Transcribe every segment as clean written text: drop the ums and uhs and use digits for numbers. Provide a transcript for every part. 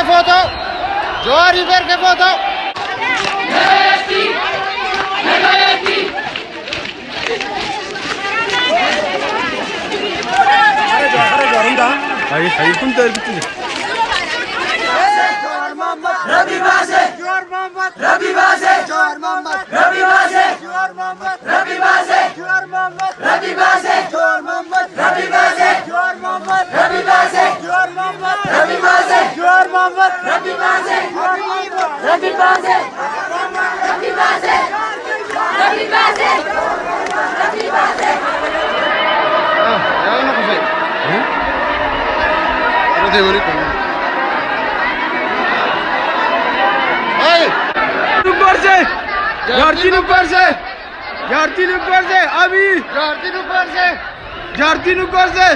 के फोटो जोहार रिवर के photo Rabi Base, Jawar Mohammed, Rabi Base, Jawar Mohammed, Rabi Base, Jawar Mohammed, Rabi Base, Jawar Mohammed, Rabi Base, Jawar Mohammed, Rabi Base, Jawar Mohammed, Rabi Base, Jawar Mohammed, Rabi Base, Jawar Mohammed, Rabi Base, Jawar Mohammed, Rabi Base, Rabi Base, Rabi Base, Rabi Base. Ya no sé. Pero te voy con. झारतीन ऊपर से अभी झारतीन ऊपर से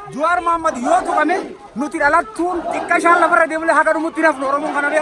Jawar Mohammed yo tu kami nuti alat tun tikka shan la bara de bole hagaru mutiraf noro mon kana de